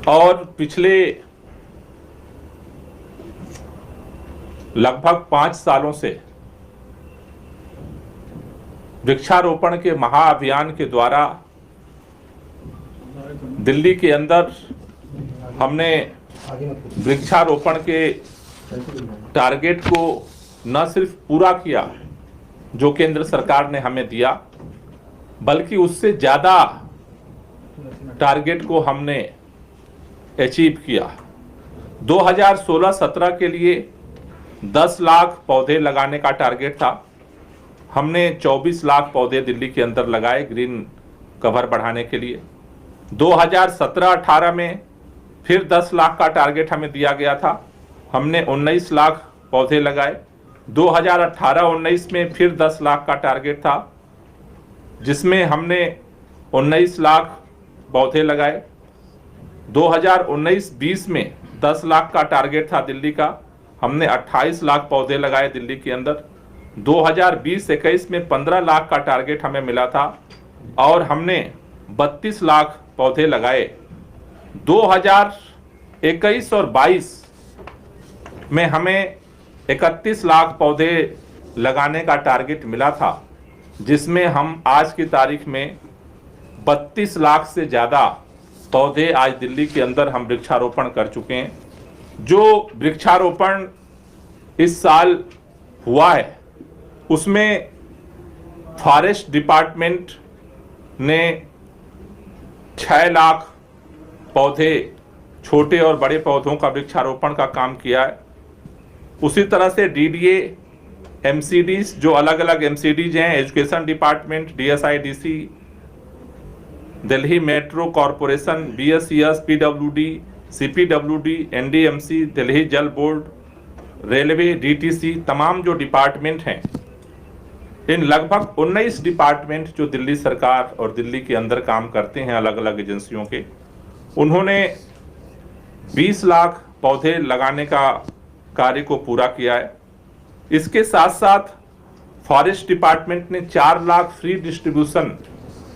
और पिछले लगभग 5 सालों से वृक्षारोपण के महाअभियान के द्वारा दिल्ली के अंदर हमने वृक्षारोपण के टारगेट को न सिर्फ पूरा किया जो केंद्र सरकार ने हमें दिया, बल्कि उससे ज़्यादा टारगेट को हमने अचीव किया। 2016-17 के लिए 10 लाख पौधे लगाने का टारगेट था। हमने 24 लाख पौधे दिल्ली के अंदर लगाए ग्रीन कवर बढ़ाने के लिए। 2017-18 में फिर 10 लाख का टारगेट हमें दिया गया था, हमने 19 लाख पौधे लगाए। 2018-19 में फिर 10 लाख का टारगेट था, जिसमें हमने 19 लाख पौधे लगाए। 2019-20 में 10 लाख का टारगेट था दिल्ली का, हमने 28 लाख पौधे लगाए दिल्ली के अंदर। 2020-21 में 15 लाख का टारगेट हमें मिला था और हमने 32 लाख पौधे लगाए। 2021 और 22 में हमें 31 लाख पौधे लगाने का टारगेट मिला था, जिसमें हम आज की तारीख में 32 लाख से ज़्यादा पौधे आज दिल्ली के अंदर हम वृक्षारोपण कर चुके हैं। जो वृक्षारोपण इस साल हुआ है उसमें फॉरेस्ट डिपार्टमेंट ने 6 लाख पौधे, छोटे और बड़े पौधों का वृक्षारोपण का काम किया है। उसी तरह से डीडीए, एमसीडीज, जो अलग अलग एमसीडीज हैं, education department, DSIDC, Delhi metro corporation, BSES, PWD, CPWD, NDMC, Delhi Jal board, railway, DTC, तमाम जो डिपार्टमेंट हैं, इन लगभग 19 डिपार्टमेंट जो दिल्ली सरकार और दिल्ली के अंदर काम करते हैं अलग अलग एजेंसियों के, उन्होंने 20 लाख पौधे लगाने का कार्य को पूरा किया है। इसके साथ साथ फॉरेस्ट डिपार्टमेंट ने 4 लाख फ्री डिस्ट्रीब्यूशन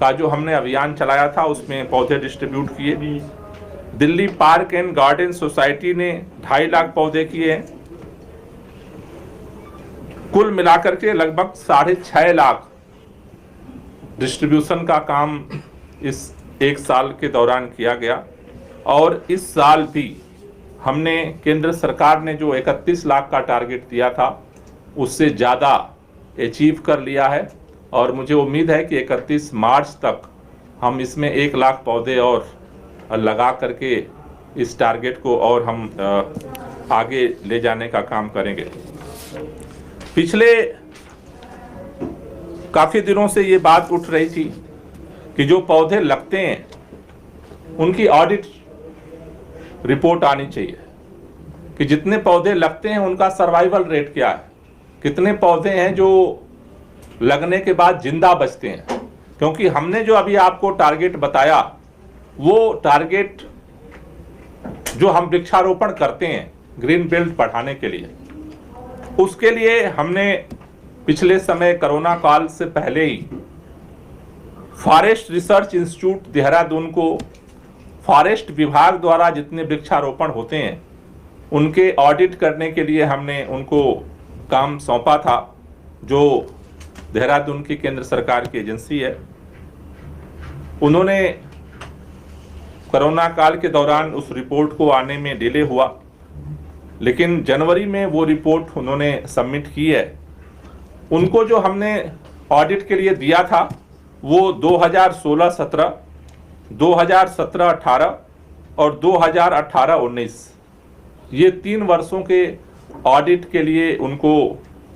का जो हमने अभियान चलाया था उसमें पौधे डिस्ट्रीब्यूट किए। Delhi park and garden society ने 2.5 लाख पौधे किए हैं। कुल मिलाकर के लगभग 6.5 लाख डिस्ट्रीब्यूशन का काम इस 1 साल के दौरान किया गया। और इस साल भी हमने, केंद्र सरकार ने जो 31 लाख का टारगेट दिया था उससे ज़्यादा अचीव कर लिया है और मुझे उम्मीद है कि 31 मार्च तक हम इसमें 1 लाख पौधे और लगा करके इस टारगेट को और हम आगे ले जाने का काम करेंगे। पिछले काफ़ी दिनों से ये बात उठ रही थी कि जो पौधे लगते हैं उनकी ऑडिट रिपोर्ट आनी चाहिए कि जितने पौधे लगते हैं उनका सर्वाइवल रेट क्या है, कितने पौधे हैं जो लगने के बाद जिंदा बचते हैं। क्योंकि हमने जो अभी आपको टारगेट बताया वो टारगेट जो हम वृक्षारोपण करते हैं ग्रीन बेल्ट बढ़ाने के लिए, उसके लिए हमने पिछले समय कोरोना काल से पहले ही फॉरेस्ट रिसर्च इंस्टीट्यूट देहरादून को फॉरेस्ट विभाग द्वारा जितने वृक्षारोपण होते हैं उनके ऑडिट करने के लिए हमने उनको काम सौंपा था, जो देहरादून की केंद्र सरकार की एजेंसी है। उन्होंने कोरोना काल के दौरान उस रिपोर्ट को आने में डिले हुआ, लेकिन जनवरी में वो रिपोर्ट उन्होंने सबमिट की है। उनको जो हमने ऑडिट के लिए दिया था वो 2016-17, 2017-18 और 2018-19 ये 3 वर्षों के ऑडिट के लिए उनको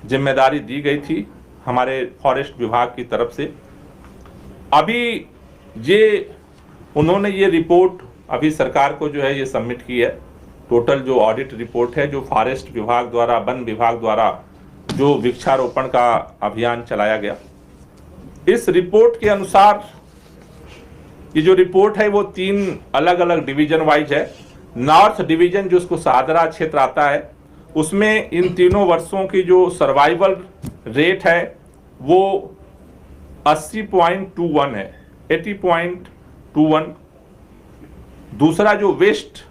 जिम्मेदारी दी गई थी हमारे फॉरेस्ट विभाग की तरफ से। अभी ये उन्होंने ये रिपोर्ट अभी सरकार को जो है ये सबमिट की है। टोटल जो ऑडिट रिपोर्ट है जो फॉरेस्ट विभाग द्वारा, वन विभाग द्वारा जो वृक्षारोपण का अभियान चलाया गया, इस रिपोर्ट के अनुसार ये जो रिपोर्ट है वो 3 अलग अलग डिवीजन वाइज है। नॉर्थ डिवीजन जो उसको शाहदरा क्षेत्र आता है, उसमें इन तीनों वर्षों की जो सर्वाइवल रेट है वो 80.21 है, 80.21। दूसरा जो वेस्ट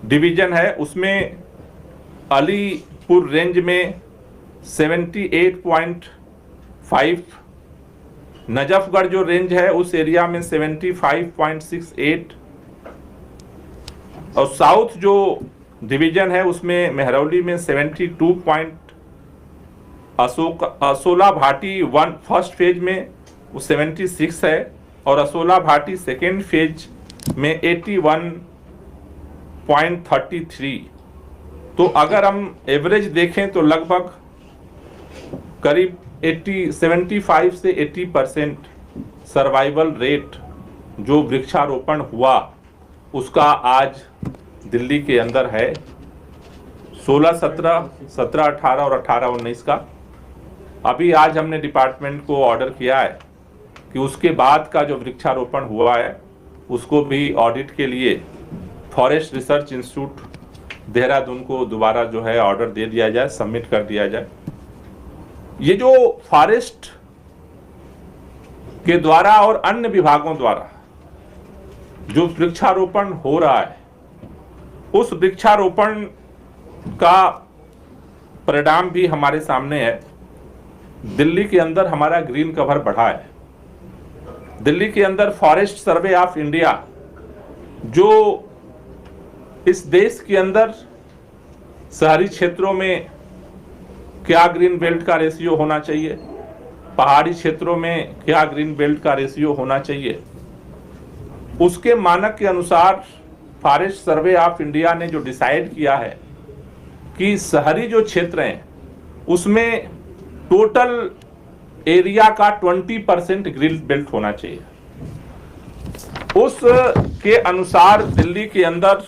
डिवीजन है उसमें अलीपुर रेंज में 78.5, नजफगढ़ जो रेंज है उस एरिया में 75.68, और साउथ जो डिवीजन है उसमें मेहरौली में 72. असोला भाटी फर्स्ट फेज में वो 76 है, और असोला भाटी सेकेंड फेज में 81.33। तो अगर हम एवरेज देखें तो लगभग करीब 75 से 80% सर्वाइवल रेट जो वृक्षारोपण हुआ उसका आज दिल्ली के अंदर है। 16-17, 17-18 और 18-19 का अभी आज हमने डिपार्टमेंट को ऑर्डर किया है कि उसके बाद का जो वृक्षारोपण हुआ है उसको भी ऑडिट के लिए फॉरेस्ट रिसर्च इंस्टीट्यूट देहरादून को दोबारा जो है ऑर्डर दे दिया जाए, सबमिट कर दिया जाए। ये जो फॉरेस्ट के द्वारा और अन्य विभागों द्वारा जो वृक्षारोपण हो रहा है उस वृक्षारोपण का परिणाम भी हमारे सामने है। दिल्ली के अंदर हमारा ग्रीन कवर बढ़ा है। दिल्ली के अंदर फॉरेस्ट सर्वे ऑफ इंडिया जो इस देश के अंदर शहरी क्षेत्रों में क्या ग्रीन बेल्ट का रेशियो होना चाहिए, पहाड़ी क्षेत्रों में क्या ग्रीन बेल्ट का रेशियो होना चाहिए, उसके मानक के अनुसार फॉरेस्ट सर्वे ऑफ इंडिया ने जो डिसाइड किया है कि शहरी जो क्षेत्र हैं उसमें टोटल एरिया का 20% ग्रीन बेल्ट होना चाहिए। उस के अनुसार दिल्ली के अंदर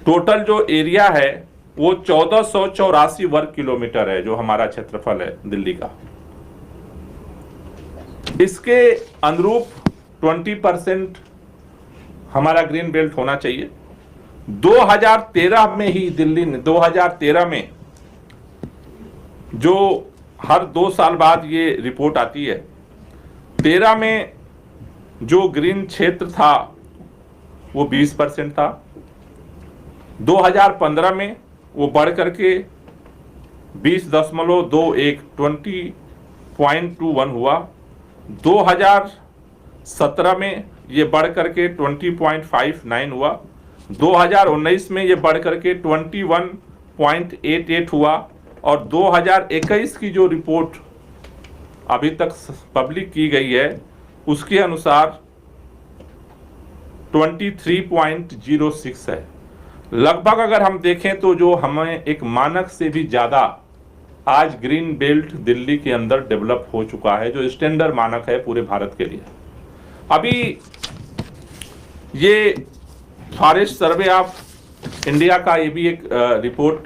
टोटल जो एरिया है वो 1484 वर्ग किलोमीटर है, जो हमारा क्षेत्रफल है दिल्ली का। इसके अनुरूप 20% हमारा ग्रीन बेल्ट होना चाहिए। 2013 में ही दिल्ली ने 2013 में जो हर 2 साल बाद ये रिपोर्ट आती है, 13 में जो ग्रीन क्षेत्र था वो 20% था। 2015 में वो बढ़ करके 20.21 हुआ। 2017 में ये बढ़ करके 20.59 हुआ। 2019 में ये बढ़ करके 21.88 हुआ, और 2021 की जो रिपोर्ट अभी तक पब्लिक की गई है उसके अनुसार 23.06 है। लगभग अगर हम देखें तो जो हमें एक मानक से भी ज़्यादा आज ग्रीन बेल्ट दिल्ली के अंदर डेवलप हो चुका है, जो स्टैंडर्ड मानक है पूरे भारत के लिए। अभी ये फॉरेस्ट सर्वे ऑफ इंडिया का ये भी एक रिपोर्ट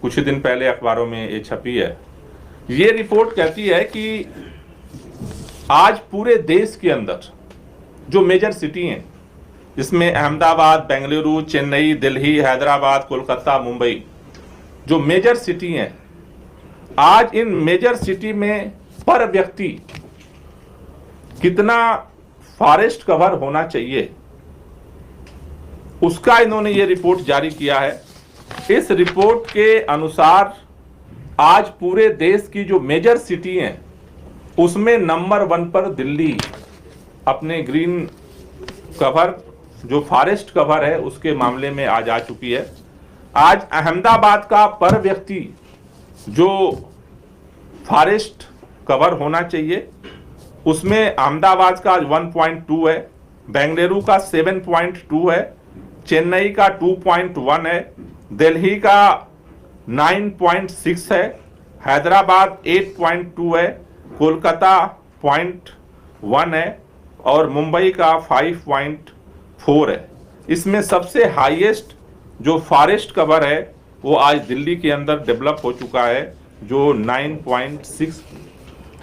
कुछ ही दिन पहले अखबारों में ये छपी है। ये रिपोर्ट कहती है कि आज पूरे देश के अंदर जो मेजर सिटी हैं, जिसमें अहमदाबाद, बेंगलुरु, चेन्नई, दिल्ली, हैदराबाद, कोलकाता, मुंबई, जो मेजर सिटी हैं, आज इन मेजर सिटी में पर व्यक्ति कितना फॉरेस्ट कवर होना चाहिए उसका इन्होंने ये रिपोर्ट जारी किया है। इस रिपोर्ट के अनुसार आज पूरे देश की जो मेजर सिटी हैं उसमें नंबर 1 पर दिल्ली अपने ग्रीन कवर जो फॉरेस्ट कवर है उसके मामले में आज आ चुकी है। आज अहमदाबाद का पर व्यक्ति जो फॉरेस्ट कवर होना चाहिए उसमें अहमदाबाद का 1.2 है, बेंगलुरु का 7.2 है, चेन्नई का 2.1 है, दिल्ली का 9.6 है, हैदराबाद 8.2 है, कोलकाता 0.1 है और मुंबई का 5.4 है। इसमें सबसे हाईएस्ट जो फॉरेस्ट कवर है वो आज दिल्ली के अंदर डेवलप हो चुका है, जो 9.6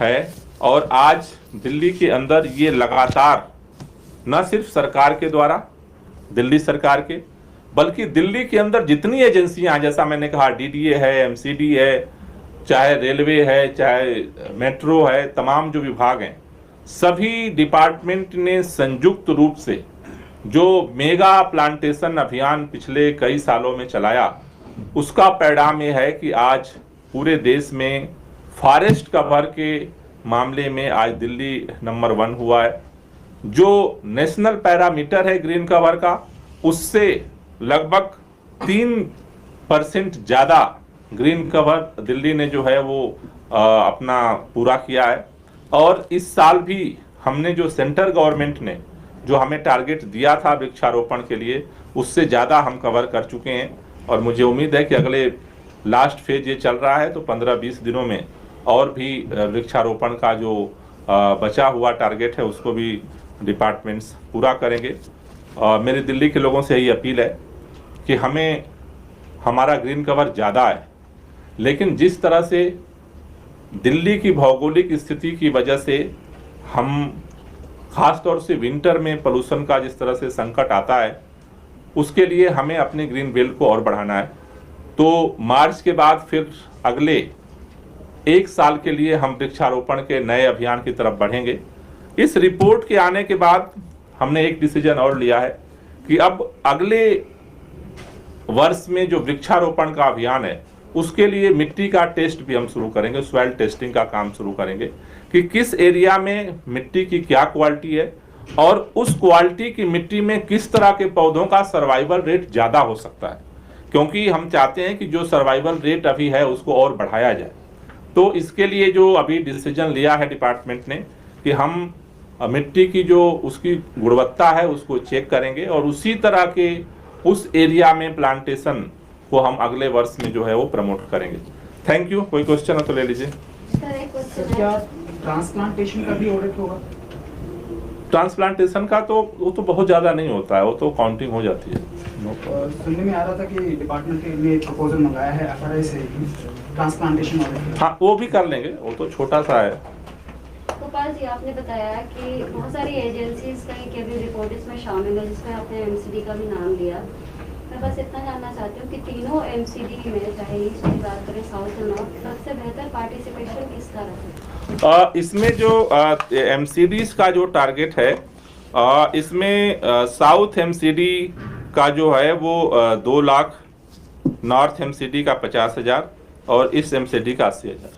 है। और आज दिल्ली के अंदर ये लगातार न सिर्फ सरकार के द्वारा, दिल्ली सरकार के, बल्कि दिल्ली के अंदर जितनी एजेंसियां, जैसा मैंने कहा डीडीए है, एमसीडी है, चाहे रेलवे है, चाहे मेट्रो है, तमाम जो विभाग हैं, सभी डिपार्टमेंट ने संयुक्त रूप से जो मेगा प्लांटेशन अभियान पिछले कई सालों में चलाया, उसका परिणाम ये है कि आज पूरे देश में फॉरेस्ट कवर के मामले में आज दिल्ली नंबर 1 हुआ है। जो नेशनल पैरामीटर है ग्रीन कवर का, उससे लगभग 3% ज़्यादा ग्रीन कवर दिल्ली ने जो है वो अपना पूरा किया है। और इस साल भी हमने जो सेंट्रल गवर्नमेंट ने जो हमें टारगेट दिया था वृक्षारोपण के लिए, उससे ज़्यादा हम कवर कर चुके हैं। और मुझे उम्मीद है कि अगले लास्ट फेज ये चल रहा है तो 15-20 दिनों में और भी वृक्षारोपण का जो बचा हुआ टारगेट है उसको भी डिपार्टमेंट्स पूरा करेंगे। मेरी दिल्ली के लोगों से यही अपील है कि हमें हमारा ग्रीन कवर ज़्यादा है, लेकिन जिस तरह से दिल्ली की भौगोलिक स्थिति की वजह से हम खास तौर से विंटर में पोल्यूशन का जिस तरह से संकट आता है, उसके लिए हमें अपने ग्रीन बेल्ट को और बढ़ाना है। तो मार्च के बाद फिर अगले 1 साल के लिए हम वृक्षारोपण के नए अभियान की तरफ बढ़ेंगे। इस रिपोर्ट के आने के बाद हमने एक डिसीजन और लिया है कि अब अगले वर्ष में जो वृक्षारोपण का अभियान है उसके लिए मिट्टी का टेस्ट भी हम शुरू करेंगे, सॉइल टेस्टिंग का काम शुरू करेंगे कि किस एरिया में मिट्टी की क्या क्वालिटी है और उस क्वालिटी की मिट्टी में किस तरह के पौधों का सर्वाइवल रेट ज़्यादा हो सकता है, क्योंकि हम चाहते हैं कि जो सर्वाइवल रेट अभी है उसको और बढ़ाया जाए। तो इसके लिए जो अभी डिसीजन लिया है डिपार्टमेंट ने कि हम मिट्टी की जो उसकी गुणवत्ता है उसको चेक करेंगे और उसी तरह के उस एरिया में प्लांटेशन को हम अगले वर्ष में जो है वो प्रमोट करेंगे। Thank you. कोई क्वेश्चन है तो ले लीजिए। क्या ट्रांसप्लांटेशन का भी ऑडिट होगा? ट्रांसप्लांटेशन का तो वो तो बहुत ज़्यादा नहीं होता है, वो तो काउंटिंग हो जाती है। सुनने में आ रहा था कि डिपार्टमेंट के लिए प्रपोजल मंगाया है FRI से ट्रांसप्लांटेशन ऑडिट। हाँ, वो भी कर लेंगे, वो तो छोटा सा है। गोपाल जी, आपने बताया कि बहुत सारी एजेंसीज का एक कैबिनेट रिपोर्ट इसमें शामिल है जिसमें आपने MCD का भी नाम लिया। मैं बस इतना जानना चाहती हूँ कि तीनों MCD में, चाहे ईस्ट की बात करें, साउथ और नॉर्थ, सबसे बेहतर पार्टिसिपेशन किस तरह है? इसमें जो MCDs का जो टारगेट है, इसमें साउथ MCD का जो है वो 2 लाख, नॉर्थ MCD का 50,000 और ईस्ट MCD का 80,000।